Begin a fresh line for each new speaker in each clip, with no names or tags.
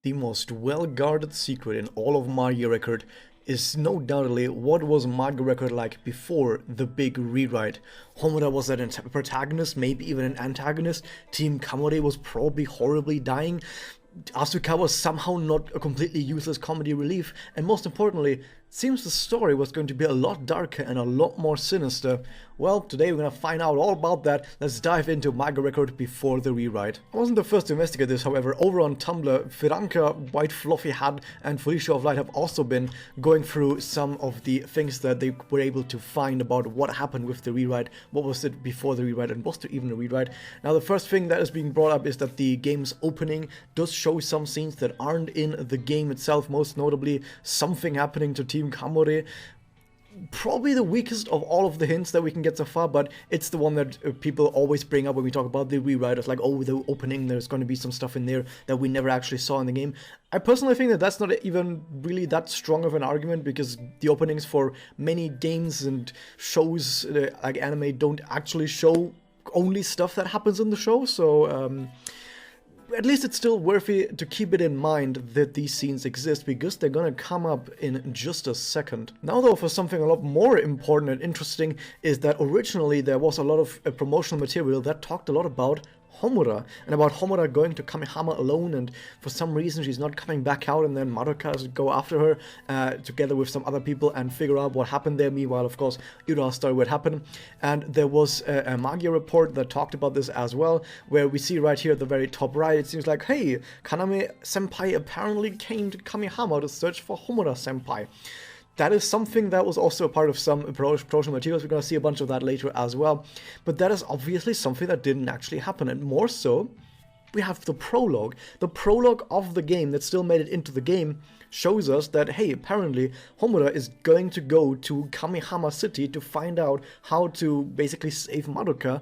The most well-guarded secret in all of Magia Record is no doubtedly what was Magia Record like before the big rewrite. Homura was an protagonist, maybe even an antagonist. Team Kamore was probably horribly dying. Asuka was somehow not a completely useless comedy relief, and most importantly, it seems the story was going to be a lot darker and a lot more sinister. Well, today we're gonna find out all about that. Let's dive into Magia Record before the rewrite. I wasn't the first to investigate this, however. Over on Tumblr, Firanka, White Fluffy Hat, and Felicia of Light have also been going through some of the things that they were able to find about what happened with the rewrite, what was it before the rewrite, and was there even a rewrite. Now, the first thing that is being brought up is that the game's opening does show some scenes that aren't in the game itself, most notably something happening to Team Kamore. Probably the weakest of all of the hints that we can get so far, but it's the one that people always bring up when we talk about the rewrite. It's like, oh, the opening, there's going to be some stuff in there that we never actually saw in the game. I personally think that that's not even really that strong of an argument, because the openings for many games and shows like anime don't actually show only stuff that happens in the show, so at least it's still worthy to keep it in mind that these scenes exist, because they're gonna come up in just a second. Now though, for something a lot more important and interesting, is that originally there was a lot of promotional material that talked a lot about Homura, and about Homura going to Kamehama alone, and for some reason she's not coming back out, and then Madoka has to go after her together with some other people and figure out what happened there. Meanwhile, of course, Ura's story would happen, and there was a Magia report that talked about this as well, where we see right here at the very top right, it seems like, hey, Kaname Senpai apparently came to Kamehama to search for Homura Senpai. That is something that was also a part of some promotional materials. We're going to see a bunch of that later as well. But that is obviously something that didn't actually happen. And more so, we have the prologue. The prologue of the game that still made it into the game shows us that, hey, apparently Homura is going to go to Kamehama City to find out how to basically save Madoka.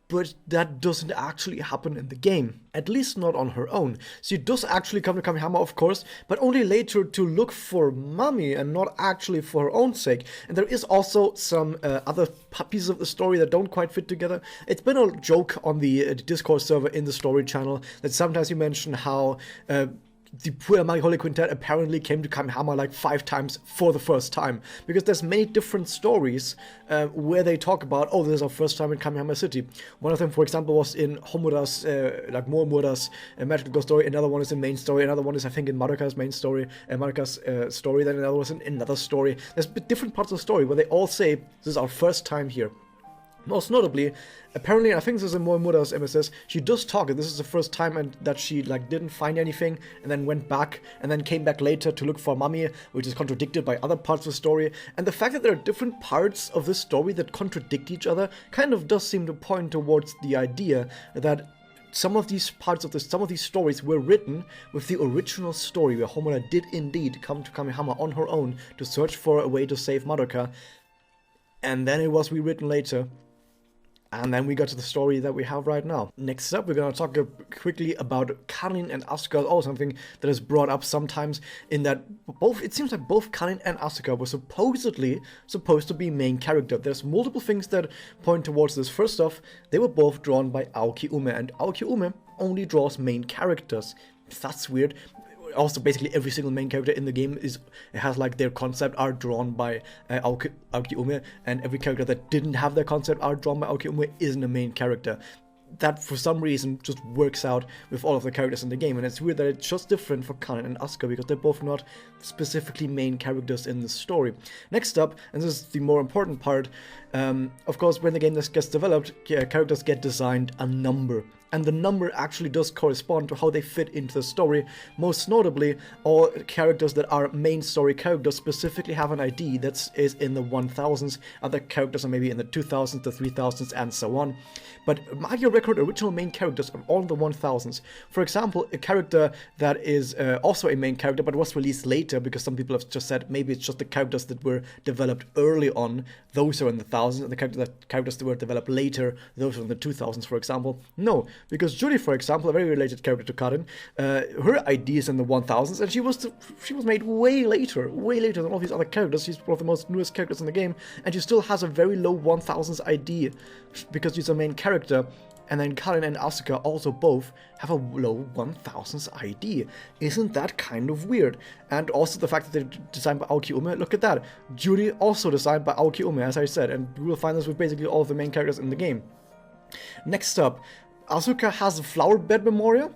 But that doesn't actually happen in the game, at least not on her own. She does actually come to Kamehama, of course, but only later to look for Mami and not actually for her own sake. And there is also some other pieces of the story that don't quite fit together. It's been a joke on the Discord server in the story channel that sometimes you mention how the Pura Magi Holy Quintet apparently came to Kamehama like 5 times for the first time, because there's many different stories where they talk about, oh, this is our first time in Kamehama City. One of them, for example, was in Homura's, like Momura's magical ghost story. Another one is in main story. Another one is, I think, in Madoka's main story, Madoka's story. Then another was in another story. There's different parts of the story where they all say, this is our first time here. Most notably, apparently, I think this is in Momura's MSS, she does talk, and this is the first time and that she like didn't find anything, and then went back, and then came back later to look for Mami, which is contradicted by other parts of the story. And the fact that there are different parts of this story that contradict each other kind of does seem to point towards the idea that some of these parts of some of these stories were written with the original story, where Homura did indeed come to Kamehama on her own to search for a way to save Madoka, and then it was rewritten later. And then we got to the story that we have right now. Next up, we're going to talk quickly about Karin and Asuka. Oh, something that is brought up sometimes, in that it seems like both Karin and Asuka were supposedly supposed to be main character. There's multiple things that point towards this. First off, they were both drawn by Aoki Ume, and Aoki Ume only draws main characters. That's weird. Also, basically every single main character in the game has like their concept art drawn by Aoki Ume, and every character that didn't have their concept art drawn by Aoki Ume isn't a main character. That, for some reason, just works out with all of the characters in the game, and it's weird that it's just different for Karin and Asuka, because they're both not specifically main characters in the story. Next up, and this is the more important part, of course, when the game gets developed, characters get designed a number. And the number actually does correspond to how they fit into the story. Most notably, all characters that are main story characters specifically have an ID that is in the 1000s. Other characters are maybe in the 2000s, the 3000s, and so on. But Magia Record original main characters are all in the 1000s. For example, a character that is also a main character but was released later, because some people have just said maybe it's just the characters that were developed early on, those are in the 1000s, and the characters that were developed later, those are in the 2000s, for example. No. Because Judy, for example, a very related character to Karin, her ID is in the 1000s, and she was made way later than all these other characters. She's one of the most newest characters in the game, and she still has a very low 1000s ID, because she's a main character. and then Karin and Asuka also both have a low 1000s ID. Isn't that kind of weird? And also the fact that they're designed by Aoki Ume, look at that. Judy also designed by Aoki Ume, as I said, and we will find this with basically all of the main characters in the game. Next up, Asuka has a flower bed memorial.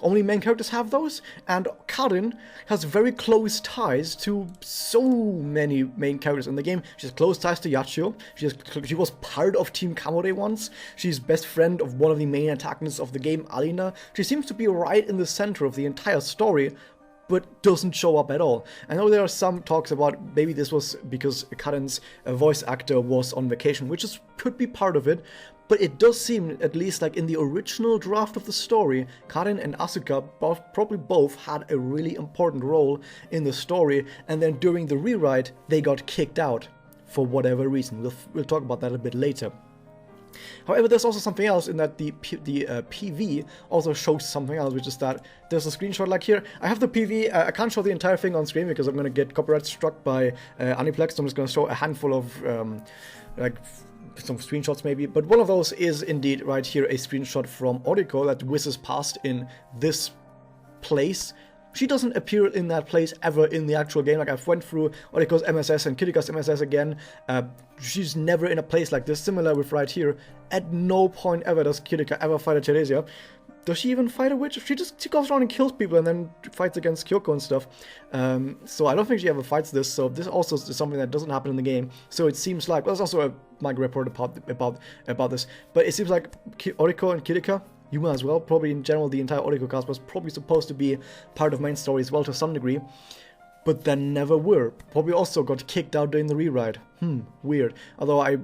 Only main characters have those, and Karin has very close ties to so many main characters in the game. She has close ties to Yachio. She was part of Team Kamore once. She's best friend of one of the main antagonists of the game, Alina. She seems to be right in the center of the entire story, but doesn't show up at all. I know there are some talks about maybe this was because Karin's voice actor was on vacation, which could be part of it, but it does seem, at least like in the original draft of the story, Karin and Asuka probably both had a really important role in the story, and then during the rewrite, they got kicked out for whatever reason. We'll talk about that a bit later. However, there's also something else in that the PV also shows something else, which is that there's a screenshot like here. I have the PV, I can't show the entire thing on screen because I'm going to get copyright struck by Aniplex, so I'm just going to show a handful of like some screenshots maybe, but one of those is indeed right here a screenshot from Oriko that whizzes past in this place. She doesn't appear in that place ever in the actual game. Like, I've went through Oriko's MSS and Kirika's MSS again. She's never in a place like this. Similar with right here. At no point ever does Kirika ever fight a Teresia. Does she even fight a witch? She goes around and kills people and then fights against Kyoko and stuff. So I don't think she ever fights this. So this also is something that doesn't happen in the game. So it seems like, well, there's also a manga report about this. But it seems like Oriko and Kirika, Yuma as well, probably in general the entire Oriko cast was probably supposed to be part of main story as well to some degree, but then never were. Probably also got kicked out during the rewrite. Weird. Although I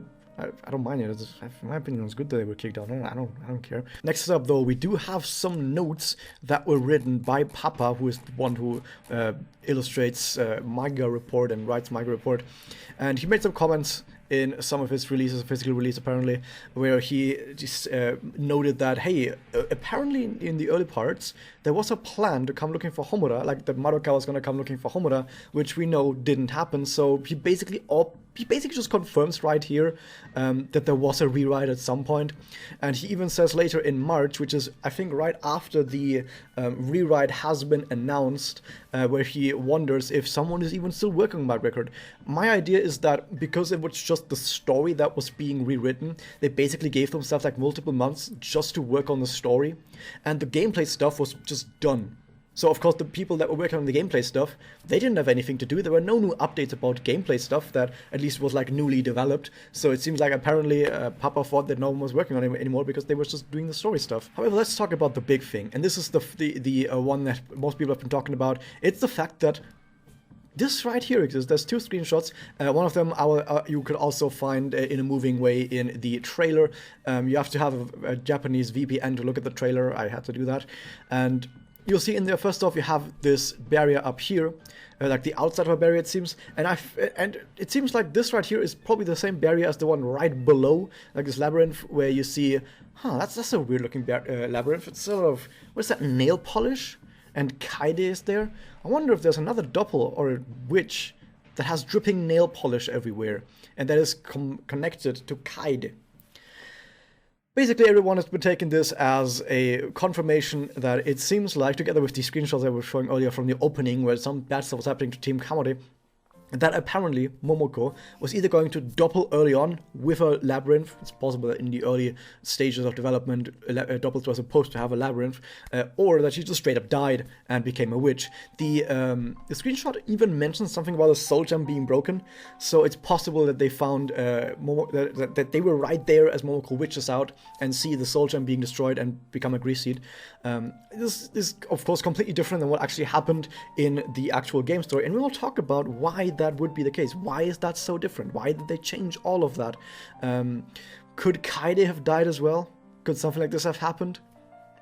don't mind it. In my opinion, it was good that they were kicked out. I don't care. Next up, though, we do have some notes that were written by Papa, who is the one who illustrates Magia Report and writes Magia Report, and he made some comments in some of his releases, physical release apparently, where he just noted that, hey, apparently in the early parts, there was a plan to come looking for Homura, like that Madoka was going to come looking for Homura, which we know didn't happen, so he basically just confirms right here that there was a rewrite at some point, and he even says later in March, which is, I think, right after the rewrite has been announced, where he wonders if someone is even still working on that record. My idea is that because it was just the story that was being rewritten, they basically gave themselves like multiple months just to work on the story, and the gameplay stuff was just done. So of course the people that were working on the gameplay stuff, they didn't have anything to do. There were no new updates about gameplay stuff that at least was like newly developed. So it seems like apparently Papa thought that no one was working on it anymore because they were just doing the story stuff. However, let's talk about the big thing, and this is the one that most people have been talking about. It's the fact that this right here exists. There's two screenshots. One of them you could also find in a moving way in the trailer. You have to have a Japanese VPN to look at the trailer. I had to do that, and you'll see in there, first off, you have this barrier up here, like the outside of a barrier, it seems, and it seems like this right here is probably the same barrier as the one right below, like this labyrinth, where you see, that's a weird looking labyrinth. It's sort of, what is that, nail polish? And Kaide is there. I wonder if there's another doppel or a witch that has dripping nail polish everywhere, and that is connected to Kaide. Basically, everyone has been taking this as a confirmation that it seems like, together with the screenshots I was showing earlier from the opening, where some bad stuff was happening to Team Kamode, that apparently Momoko was either going to doppel early on with a labyrinth. It's possible that in the early stages of development, doppels were supposed to have a labyrinth, or that she just straight up died and became a witch. The screenshot even mentions something about a soul gem being broken, so it's possible that they found that they were right there as Momoko witches out and see the soul gem being destroyed and become a grease seed. This is, of course, completely different than what actually happened in the actual game story, and we will talk about why that would be the case. Why is that so different? Why did they change all of that? Could Kaide have died as well? Could something like this have happened?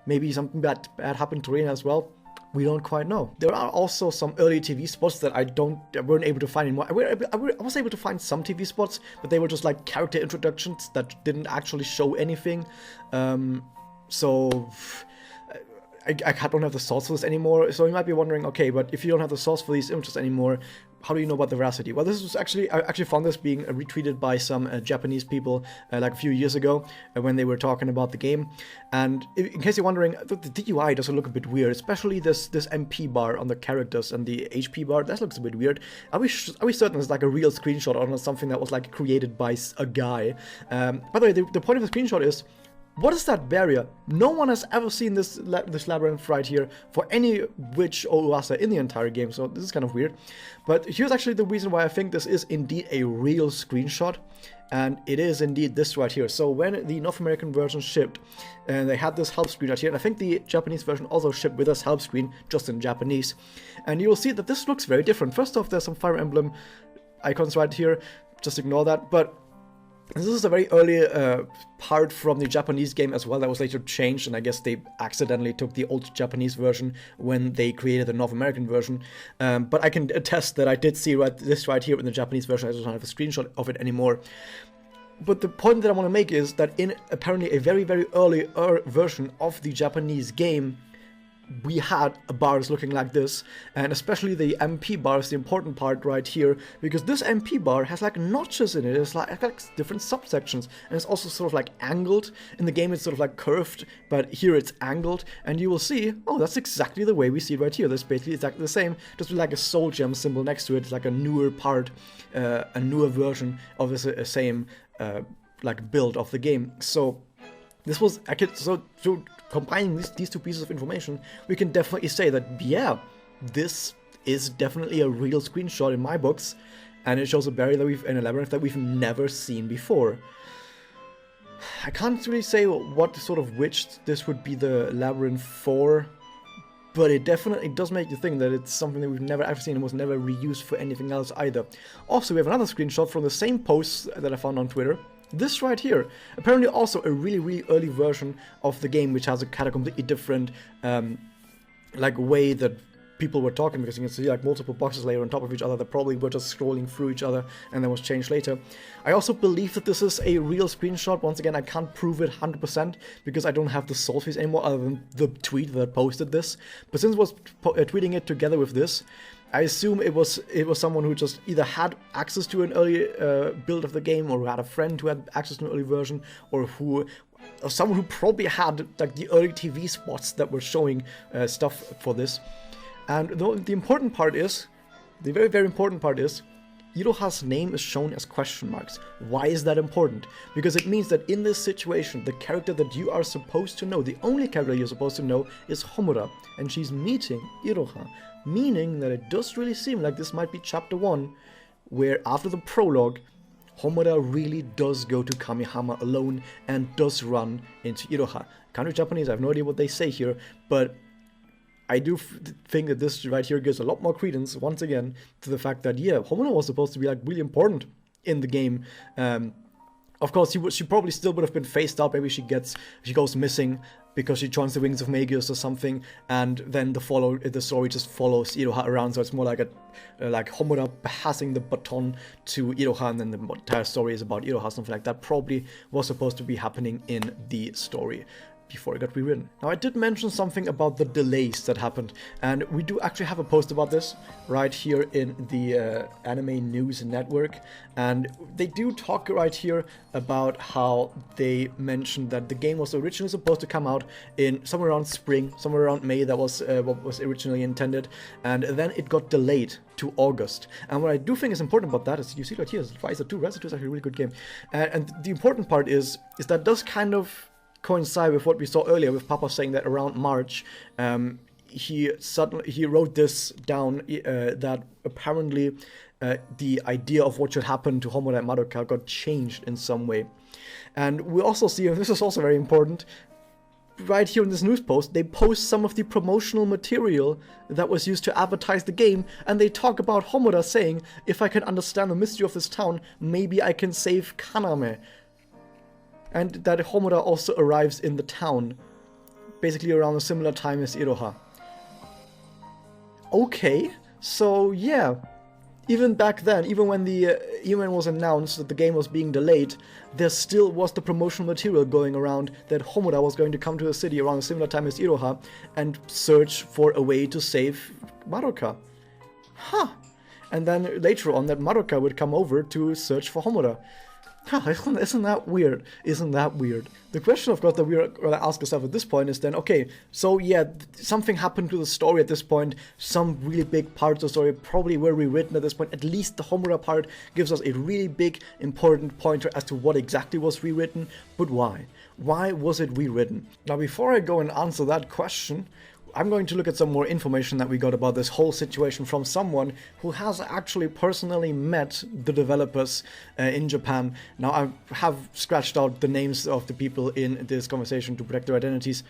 Maybe something bad happened to Rena as well? We don't quite know. There are also some early TV spots that I weren't able to find anymore. I was able to find some TV spots, but they were just like character introductions that didn't actually show anything. So I don't have the source for this anymore, so you might be wondering, okay, but if you don't have the source for these images anymore, how do you know about the veracity? Well, this was actually, I actually found this being retweeted by some Japanese people like a few years ago when they were talking about the game. And in case you're wondering, the DUI does look a bit weird, especially this MP bar on the characters and the HP bar. That looks a bit weird. Are we certain it's like a real screenshot or not something that was like created by a guy? By the way, the point of the screenshot is, what is that barrier? No one has ever seen this labyrinth right here for any witch or Uasa in the entire game, so this is kind of weird. But here's actually the reason why I think this is indeed a real screenshot, and it is indeed this right here. So when the North American version shipped, and they had this help screen right here, and I think the Japanese version also shipped with this help screen, just in Japanese, and you'll see that this looks very different. First off, there's some Fire Emblem icons right here, just ignore that, but this is a very early part from the Japanese game as well that was later changed, and I guess they accidentally took the old Japanese version when they created the North American version. But I can attest that I did see this right here in the Japanese version. I don't have a screenshot of it anymore. But the point that I want to make is that in apparently a very, very early version of the Japanese game, we had bars looking like this, and especially the MP bar is the important part right here, because this MP bar has like notches in it. It's like different subsections, and it's also sort of like angled. In the game it's sort of like curved, but here it's angled, and you will see, oh, that's exactly the way we see it right here. That's basically exactly the same, just with like a soul gem symbol next to it. It's like a newer part, a newer version of the same like build of the game. So this was so combining these two pieces of information, we can definitely say that, yeah, this is definitely a real screenshot in my books, and it shows a barrier that in a labyrinth that we've never seen before. I can't really say what sort of witch this would be the labyrinth for, but it definitely does make you think that it's something that we've never ever seen and was never reused for anything else either. Also, we have another screenshot from the same post that I found on Twitter. This right here, apparently also a really, really early version of the game, which has a kind of completely different like way that people were talking, because you can see like multiple boxes layered on top of each other that probably were just scrolling through each other and then was changed later. I also believe that this is a real screenshot. Once again, I can't prove it 100% because I don't have the source piece anymore other than the tweet that posted this. But since it was tweeting it together with this, I assume it was someone who just either had access to an early build of the game, or who had a friend who had access to an early version, or someone who probably had like the early TV spots that were showing stuff for this. And the important part is, the very, very important part is, Iroha's name is shown as question marks. Why is that important? Because it means that in this situation, the character that you are supposed to know, the only character you're supposed to know, is Homura, and she's meeting Iroha. Meaning that it does really seem like this might be chapter 1, where after the prologue, Homura really does go to Kamihama alone and does run into Iroha. Can't read Japanese, I have no idea what they say here, but I do think that this right here gives a lot more credence, once again, to the fact that, yeah, Homura was supposed to be like really important in the game. Of course, she probably still would have been phased out. Maybe she goes missing because she joins the Wings of Magius or something, and then the story just follows Iroha around. So it's more like like Homura passing the baton to Iroha, and then the entire story is about Iroha, something like that. Probably was supposed to be happening in the story before it got rewritten. Now, I did mention something about the delays that happened, and we do actually have a post about this right here in the Anime News Network, and they do talk right here about how they mentioned that the game was originally supposed to come out in somewhere around spring, somewhere around May. That was what was originally intended, and then it got delayed to August. And what I do think is important about that is, you see right here, Rise 2 is actually a really good game, and the important part is that does kind of coincide with what we saw earlier, with Papa saying that around March he wrote this down, that apparently the idea of what should happen to Homura and Madoka got changed in some way. And we also see, and this is also very important, right here in this news post, they post some of the promotional material that was used to advertise the game, and they talk about Homura saying, if I can understand the mystery of this town, maybe I can save Kaname. And that Homura also arrives in the town, basically around a similar time as Iroha. Okay, so yeah, even back then, even when it was announced that the game was being delayed, there still was the promotional material going around that Homura was going to come to the city around a similar time as Iroha and search for a way to save Madoka. Huh. And then later on that Madoka would come over to search for Homura. Huh, isn't that weird? Isn't that weird? The question, of course, that we're going to ask ourselves at this point is then, okay, so yeah, something happened to the story at this point. Some really big parts of the story probably were rewritten at this point. At least the Homura part gives us a really big, important pointer as to what exactly was rewritten. But why? Why was it rewritten? Now, before I go and answer that question, I'm going to look at some more information that we got about this whole situation from someone who has actually personally met the developers in Japan. Now, I have scratched out the names of the people in this conversation to protect their identities.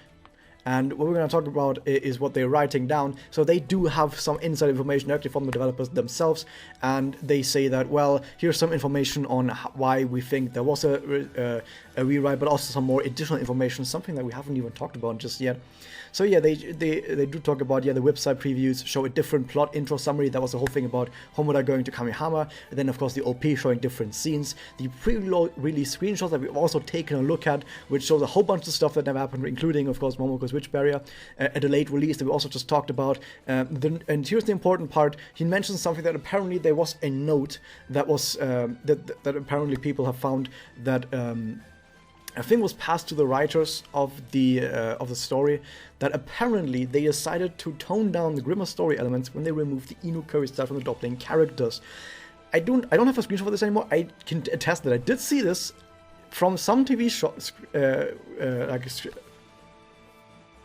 And what we're going to talk about is what they're writing down. So they do have some inside information directly from the developers themselves. And they say that, well, here's some information on why we think there was a rewrite, but also some more additional information, something that we haven't even talked about just yet. So yeah, they do talk about, the website previews show a different plot intro summary. That was the whole thing about Homura going to Kamihama. And then, of course, the OP showing different scenes. The pre-release screenshots that we've also taken a look at, which shows a whole bunch of stuff that never happened, including, of course, Momoko's Witch Barrier. A delayed release that we also just talked about. And here's the important part. He mentions something that apparently there was a note that was that apparently people have found that a thing was passed to the writers of the story, that apparently they decided to tone down the grimmer story elements when they removed the Inukuri style from the doppling characters. I don't have a screenshot for this anymore. I can attest that I did see this from some TV shows.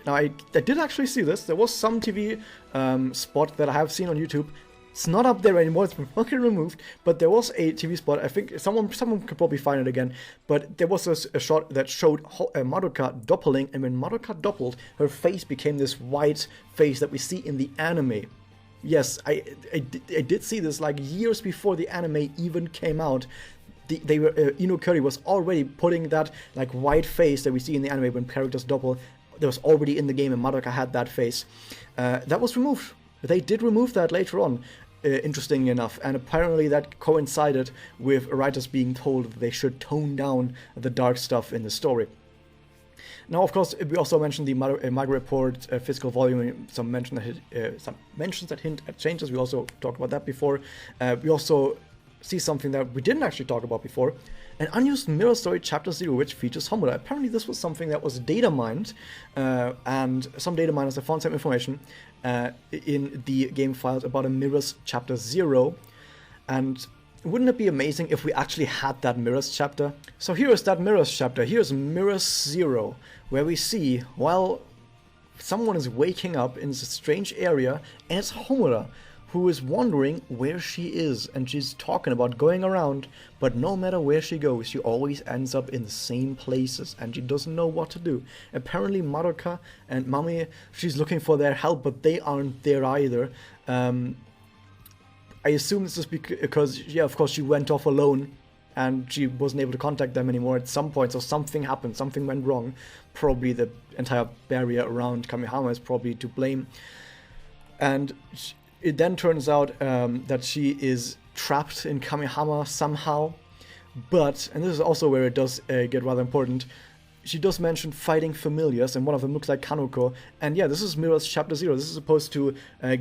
Now I did actually see this. There was some TV spot that I have seen on YouTube. It's not up there anymore, it's been fucking removed, but there was a TV spot, I think someone could probably find it again, but there was a shot that showed Madoka doppling, and when Madoka doppled, her face became this white face that we see in the anime. Yes, I did see this like years before the anime even came out. Inukuri was already putting that like white face that we see in the anime when characters double. That was already in the game, and Madoka had that face. That was removed. They did remove that later on, interestingly enough, and apparently that coincided with writers being told that they should tone down the dark stuff in the story. Now, of course, we also mentioned the Magia report, physical volume, some mentions that hint at changes. We also talked about that before. We also see something that we didn't actually talk about before. An unused mirror story chapter 0 which features Homura. Apparently this was something that was data mined, and some data miners have found some information in the game files about a Mirrors chapter 0, and wouldn't it be amazing if we actually had that Mirrors chapter? So here is that Mirrors chapter. Here's Mirrors 0, where we see, well, someone is waking up in this strange area, and it's Homura, who is wondering where she is, and she's talking about going around, but no matter where she goes, she always ends up in the same places, and she doesn't know what to do. Apparently Madoka and Mami, she's looking for their help, but they aren't there either. I assume this is because, yeah, of course she went off alone, and she wasn't able to contact them anymore at some point, so something happened, something went wrong. Probably the entire barrier around Kamihama is probably to blame. And it then turns out that she is trapped in Kamihama somehow, but, and this is also where it does get rather important, she does mention fighting familiars, and one of them looks like Kanoko, and yeah, this is Mirrors chapter 0, this is supposed to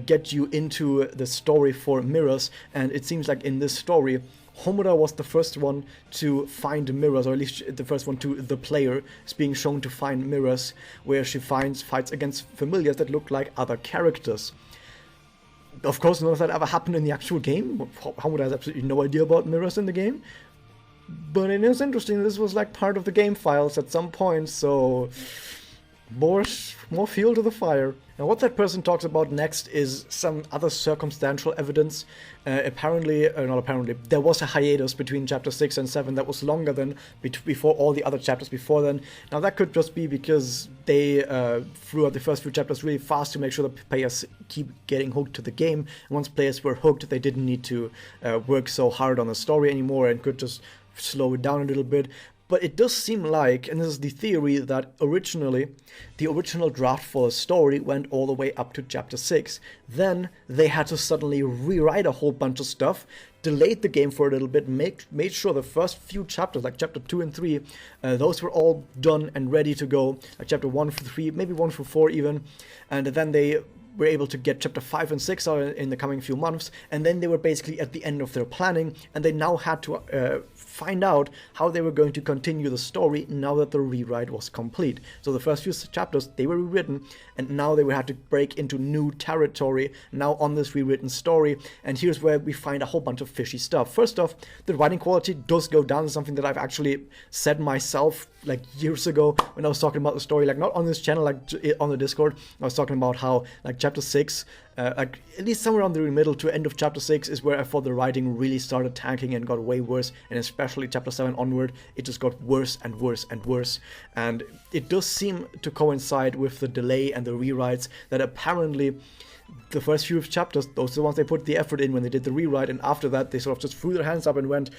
get you into the story for Mirrors, and it seems like in this story, Homura was the first one to find mirrors, or at least the first one to the player is being shown to find mirrors, where she fights against familiars that look like other characters. Of course, none of that ever happened in the actual game. Homura has absolutely no idea about mirrors in the game. But it is interesting, this was like part of the game files at some point, so more fuel to the fire. Now what that person talks about next is some other circumstantial evidence. Not apparently, there was a hiatus between chapter 6 and 7 that was longer than before all the other chapters before then. Now that could just be because they threw out the first few chapters really fast to make sure that players keep getting hooked to the game. And once players were hooked, they didn't need to work so hard on the story anymore and could just slow it down a little bit. But it does seem like, and this is the theory, that originally the original draft for the story went all the way up to chapter 6. Then they had to suddenly rewrite a whole bunch of stuff, delayed the game for a little bit, made sure the first few chapters, like chapter 2 and 3, those were all done and ready to go, like chapter 1 through 3, maybe 1 through 4 even, and then they were able to get chapter 5 and 6 out in the coming few months, and then they were basically at the end of their planning, and they now had to find out how they were going to continue the story now that the rewrite was complete. So the first few chapters, they were rewritten, and now they would have to break into new territory now on this rewritten story, and here's where we find a whole bunch of fishy stuff. First off, the writing quality does go down, something that I've actually said myself like years ago when I was talking about the story, like not on this channel, like on the Discord. I was talking about how like chapter 6, like at least somewhere around the middle to end of chapter 6 is where I thought the writing really started tanking and got way worse, and especially chapter 7 onward, it just got worse and worse and worse. And it does seem to coincide with the delay and the rewrites that apparently the first few chapters, those are the ones they put the effort in when they did the rewrite, and after that they sort of just threw their hands up and went,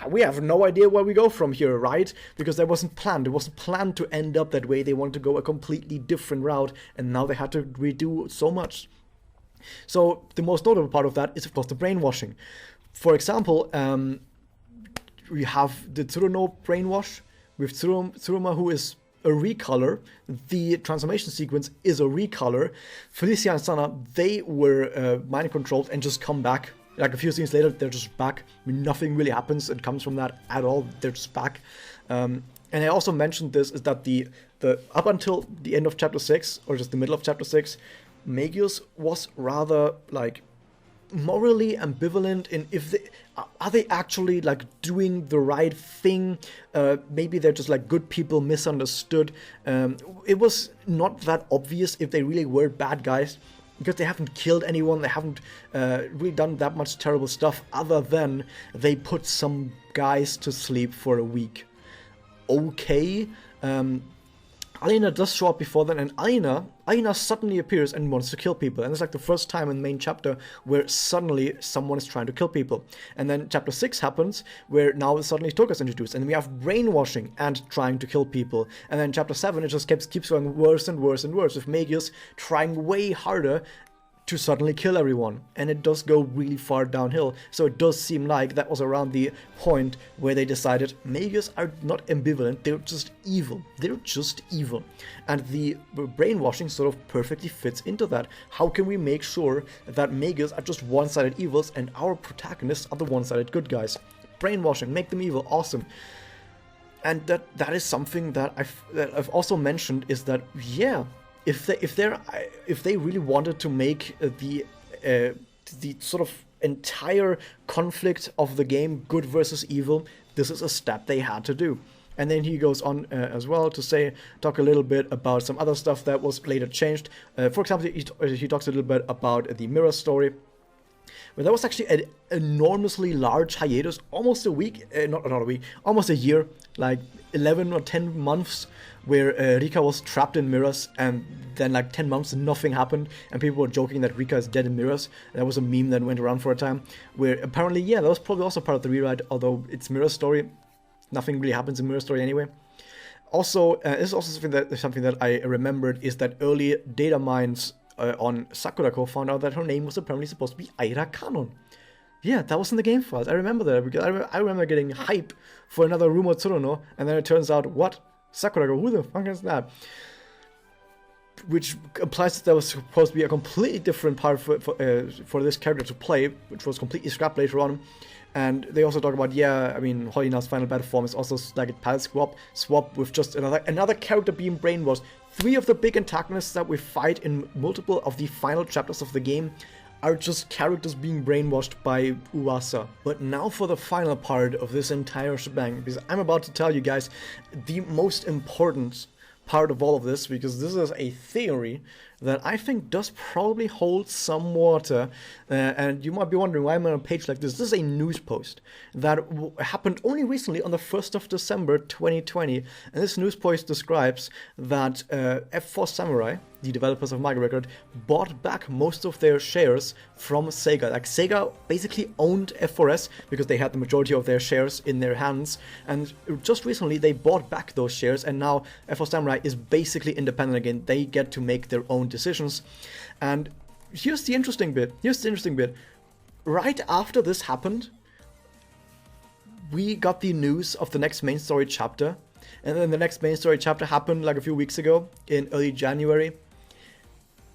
we have no idea where we go from here, right? Because that wasn't planned. It wasn't planned to end up that way. They wanted to go a completely different route, and now they had to redo so much. So the most notable part of that is, of course, the brainwashing. For example, we have the Tsuruno brainwash with Tsuruma, who is a recolor. The transformation sequence is a recolor. Felicia and Sana, they were mind controlled and just come back. Like a few scenes later, they're just back. I mean, nothing really happens and comes from that at all. They're just back. And I also mentioned this, is that the up until the end of chapter 6, or just the middle of chapter 6, Magius was rather like morally ambivalent in if they are they actually like doing the right thing. Maybe they're just like good people misunderstood. It was not that obvious if they really were bad guys, because they haven't killed anyone, they haven't really done that much terrible stuff other than they put some guys to sleep for a week. Okay, Alina does show up before then, and Alina suddenly appears and wants to kill people. And it's like the first time in the main chapter where suddenly someone is trying to kill people. And then chapter 6 happens, where now suddenly Toka's introduced, and we have brainwashing and trying to kill people. And then chapter 7, it just keeps going worse and worse and worse, with Magius trying way harder to suddenly kill everyone, and it does go really far downhill. So it does seem like that was around the point where they decided Magius are not ambivalent, they're just evil. They're just evil. And the brainwashing sort of perfectly fits into that. How can we make sure that Magius are just one-sided evils and our protagonists are the one-sided good guys? Brainwashing, make them evil, awesome. And that is something that I've also mentioned, is that, yeah, if they really wanted to make the sort of entire conflict of the game good versus evil, this is a step they had to do. And then he goes on as well to talk a little bit about some other stuff that was later changed. For example, he talks a little bit about the mirror story, where there was actually an enormously large hiatus, almost a week, not a week, almost a year, like 11 or 10 months, where Rika was trapped in mirrors, and then like 10 months nothing happened, and people were joking that Rika is dead in mirrors. That was a meme that went around for a time, where apparently, yeah, that was probably also part of the rewrite, although it's mirror story, nothing really happens in mirror story anyway. Also, this is also something that I remembered, is that early data mines on Sakurako found out that her name was apparently supposed to be Aira Kanon. Yeah, that was in the game files. I remember that, because I remember getting hype for another Rumo Tsuruno, and then it turns out, what? Sakurako, who the fuck is that? Which implies that there was supposed to be a completely different part for this character to play, which was completely scrapped later on. And they also talk about, yeah, I mean, Holina's final battle form is also like a palette swap with just another character being brainwashed. 3 of the big antagonists that we fight in multiple of the final chapters of the game are just characters being brainwashed by Uwasa. But now for the final part of this entire shebang, because I'm about to tell you guys the most important part of all of this, because this is a theory that I think does probably hold some water. And you might be wondering why I'm on a page like this. This is a news post that happened only recently on the 1st of December 2020. And this news post describes that F4 Samurai, the developers of Magia Record, bought back most of their shares from Sega. Like, Sega basically owned F4S because they had the majority of their shares in their hands, and just recently they bought back those shares, and now F4 Samurai is basically independent again. They get to make their own decisions. And here's the interesting bit. Right after this happened, we got the news of the next main story chapter, and then the next main story chapter happened like a few weeks ago in early January.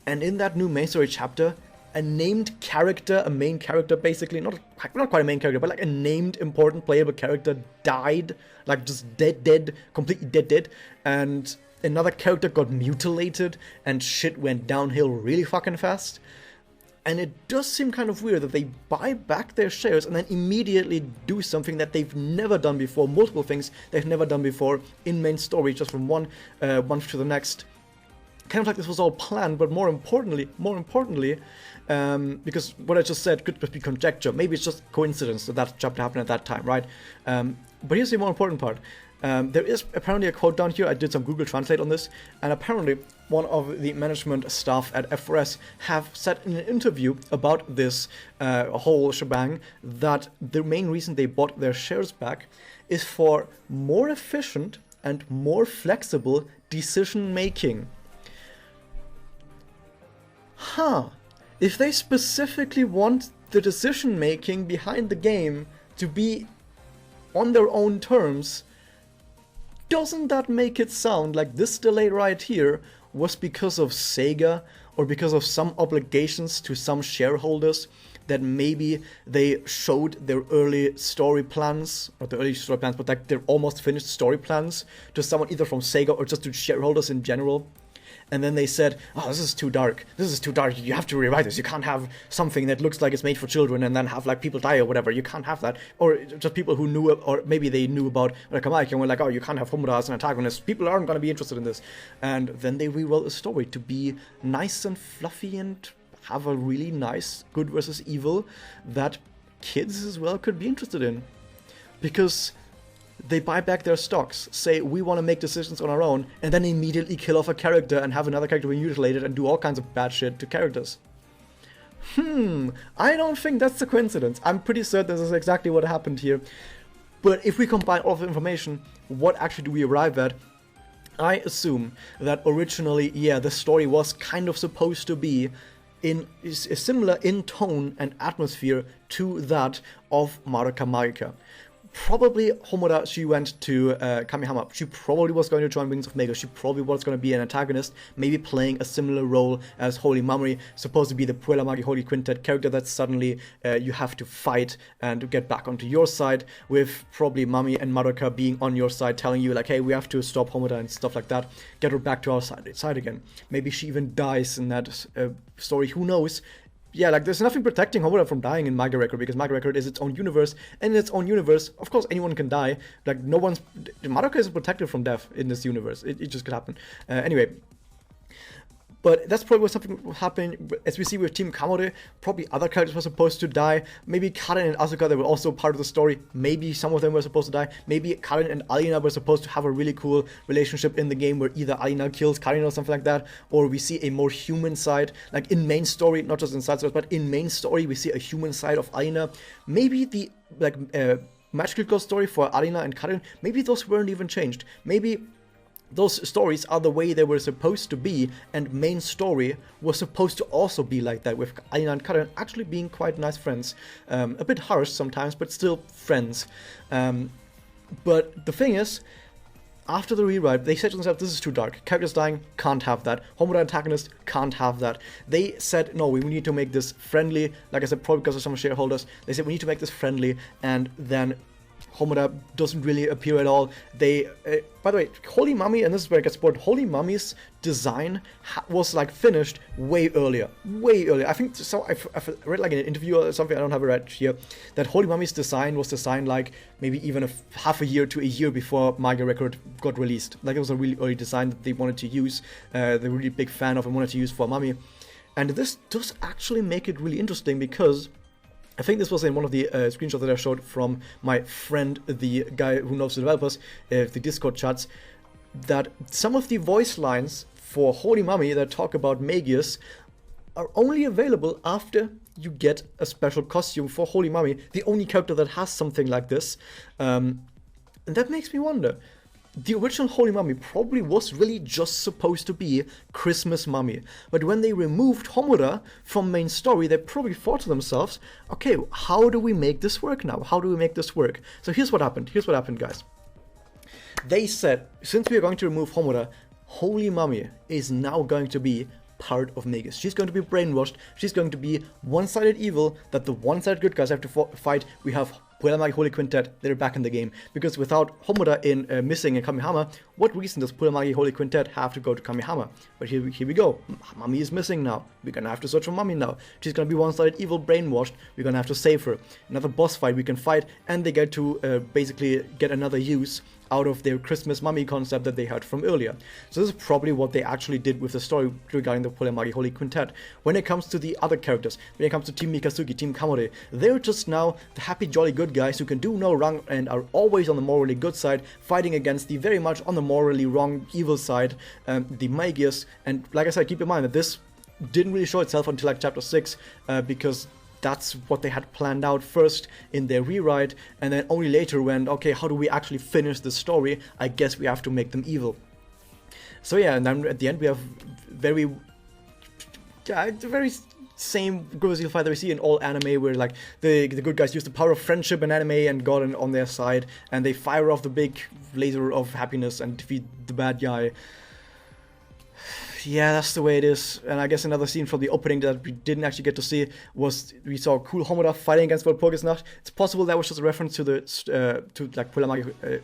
And in that new main story chapter, a named character, a main character basically, not quite a main character, but like a named important playable character died, like just dead, completely dead. And another character got mutilated, and shit went downhill really fucking fast. And it does seem kind of weird that they buy back their shares and then immediately do something that they've never done before, multiple things they've never done before in main story, just from one month to the next. Kind of like this was all planned, but more importantly, because what I just said could just be conjecture. Maybe it's just coincidence that that chapter happened at that time, right? But here's the more important part. There is apparently a quote down here. I did some Google Translate on this, and apparently one of the management staff at F4S have said in an interview about this whole shebang that the main reason they bought their shares back is for more efficient and more flexible decision making. If they specifically want the decision making behind the game to be on their own terms, doesn't that make it sound like this delay right here was because of Sega or because of some obligations to some shareholders that maybe they showed their early story plans, not the early story plans, but like their almost finished story plans to someone either from Sega or just to shareholders in general? And then they said, oh, this is too dark. You have to rewrite this. You can't have something that looks like it's made for children and then have like people die or whatever. You can't have that. Or just people who knew, or maybe they knew about Kamaki and were like, oh, you can't have Homura as an antagonist. People aren't going to be interested in this. And then they rewrote the story to be nice and fluffy and have a really nice good versus evil that kids as well could be interested in. Because they buy back their stocks, say we want to make decisions on our own, and then immediately kill off a character and have another character be mutilated and do all kinds of bad shit to characters. I don't think that's a coincidence. I'm pretty certain this is exactly what happened here. But if we combine all of the information, what actually do we arrive at? I assume that originally, the story was kind of supposed to be similar in tone and atmosphere to that of Madoka Magica. Probably Homura, she went to Kamihama. She probably was going to join Wings of Mega. She probably was going to be an antagonist, maybe playing a similar role as Holy Mamori, supposed to be the Puella Magi Holy Quintet character that suddenly you have to fight and get back onto your side, with probably Mami and Madoka being on your side, telling you like, hey, we have to stop Homura and stuff like that, get her back to our side again. Maybe she even dies in that story, who knows? Yeah, like there's nothing protecting Homura from dying in Magia Record, because Magia Record is its own universe, and in its own universe, of course, anyone can die. Like Madoka isn't protected from death in this universe. It just could happen. Anyway. But that's probably what something will happen, as we see with Team Kamore. Probably other characters were supposed to die. Maybe Karen and Asuka, they were also part of the story. Maybe some of them were supposed to die. Maybe Karen and Alina were supposed to have a really cool relationship in the game where either Alina kills Karen or something like that, or we see a more human side. Like in main story, not just in side stories, but in main story, we see a human side of Alina. Maybe the Magical Girl story for Alina and Karen, maybe those weren't even changed. Maybe those stories are the way they were supposed to be, and main story was supposed to also be like that, with Alina and Karen actually being quite nice friends. A bit harsh sometimes, but still friends. But the thing is, after the rewrite, they said to themselves, this is too dark. Characters dying, can't have that. Homura antagonist, can't have that. They said, no, we need to make this friendly. Like I said, probably because of some shareholders. They said, we need to make this friendly, and then Homura doesn't really appear at all. They, by the way, Holy Mummy, and this is where it gets bored, Holy Mummy's design was like finished way earlier. Way earlier. I think, so I've read like in an interview or something, I don't have it right here, that Holy Mummy's design was designed like maybe even half a year to a year before Magia Record got released. Like it was a really early design that they wanted to use, they're a really big fan of and wanted to use for Mummy. And this does actually make it really interesting because I think this was in one of the screenshots that I showed from my friend, the guy who knows the developers, the Discord chats, that some of the voice lines for Holy Mummy that talk about Magius are only available after you get a special costume for Holy Mummy, the only character that has something like this. And that makes me wonder. The original Holy Mummy probably was really just supposed to be Christmas Mummy, but when they removed Homura from main story, they probably thought to themselves, okay, how do we make this work now? How do we make this work? So here's what happened. Here's what happened, guys. They said, since we are going to remove Homura, Holy Mummy is now going to be part of Magus. She's going to be brainwashed. She's going to be one-sided evil that the one-sided good guys have to fight. We have Puella Magi Holy Quintet, they're back in the game. Because without Homura in missing in Kamihama, what reason does Puella Magi Holy Quintet have to go to Kamihama? But here we go. Mummy is missing now. We're gonna have to search for Mummy now. She's gonna be one-sided evil, brainwashed. We're gonna have to save her. Another boss fight we can fight, and they get to basically get another use out of their Christmas Mummy concept that they had from earlier. So this is probably what they actually did with the story regarding the Puella Magi Holy Quintet. When it comes to the other characters, when it comes to Team Mikazuki, Team Kamore, they're just now the happy, jolly good guys who can do no wrong and are always on the morally good side, fighting against the very much on the morally wrong, evil side, the Magius. And like I said, keep in mind that this didn't really show itself until like chapter 6, because that's what they had planned out first in their rewrite, and then only later when, okay, how do we actually finish the story? I guess we have to make them evil. So yeah, and then at the end we have the very same Guruzil fight that we see in all anime, where like the good guys use the power of friendship in anime and God on their side, and they fire off the big laser of happiness and defeat the bad guy. Yeah, that's the way it is. And I guess another scene from the opening that we didn't actually get to see was we saw cool Homura fighting against Walpurgisnacht. It's possible that was just a reference to the to like Puella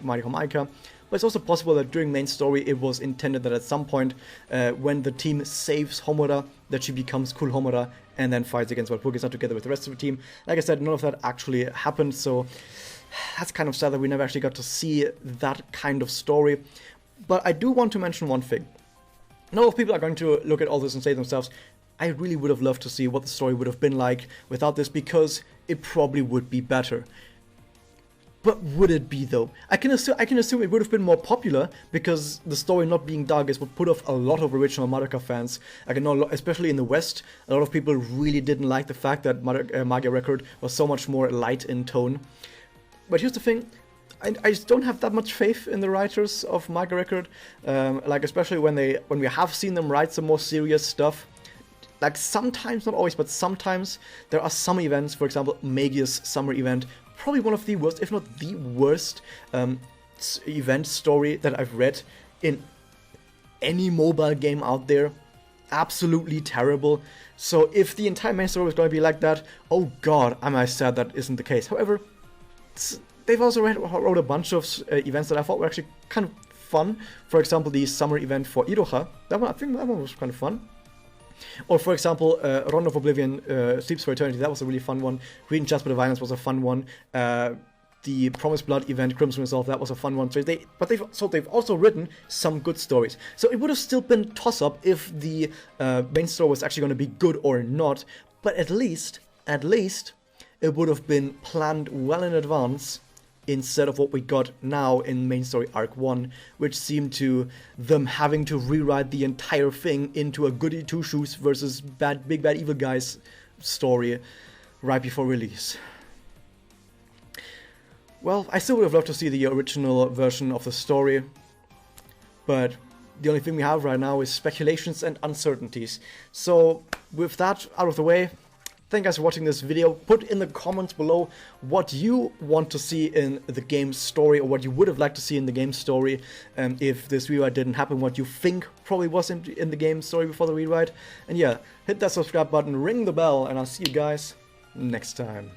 Magi Homaika, but it's also possible that during main story it was intended that at some point when the team saves Homura, that she becomes cool Homura and then fights against Walpurgisnacht together with the rest of the team. Like I said, none of that actually happened, so that's kind of sad that we never actually got to see that kind of story. But I do want to mention one thing. A lot of people are going to look at all this and say to themselves, I really would have loved to see what the story would have been like without this, because it probably would be better. But would it be though? I can assume it would have been more popular, because the story not being Darkest would put off a lot of original Madoka fans. I can know, especially in the West, a lot of people really didn't like the fact that Magia Record was so much more light in tone. But here's the thing. I just don't have that much faith in the writers of Magia Record, like especially when we have seen them write some more serious stuff. Like sometimes, not always, but sometimes there are some events, for example, Magia's summer event, probably one of the worst, if not the worst, event story that I've read in any mobile game out there. Absolutely terrible. So if the entire main story was going to be like that, oh god, am I sad that isn't the case. However, they've also wrote a bunch of events that I thought were actually kind of fun. For example, the summer event for Iroha. I think that one was kind of fun. Or for example, Rondo of Oblivion, Sleeps for Eternity. That was a really fun one. Reading Jasper the Violence was a fun one. The Promised Blood event, Crimson Resolve, that was a fun one. So they've also written some good stories. So it would have still been toss-up if the main story was actually going to be good or not. But at least, it would have been planned well in advance, instead of what we got now in main story arc 1, which seemed to them having to rewrite the entire thing into a goody two-shoes versus big bad evil guys story right before release. Well, I still would have loved to see the original version of the story, but the only thing we have right now is speculations and uncertainties. So with that out of the way, thank you guys for watching this video. Put in the comments below what you want to see in the game's story, or what you would have liked to see in the game's story if this rewrite didn't happen, what you think probably was in the game's story before the rewrite. And yeah, hit that subscribe button, ring the bell, and I'll see you guys next time.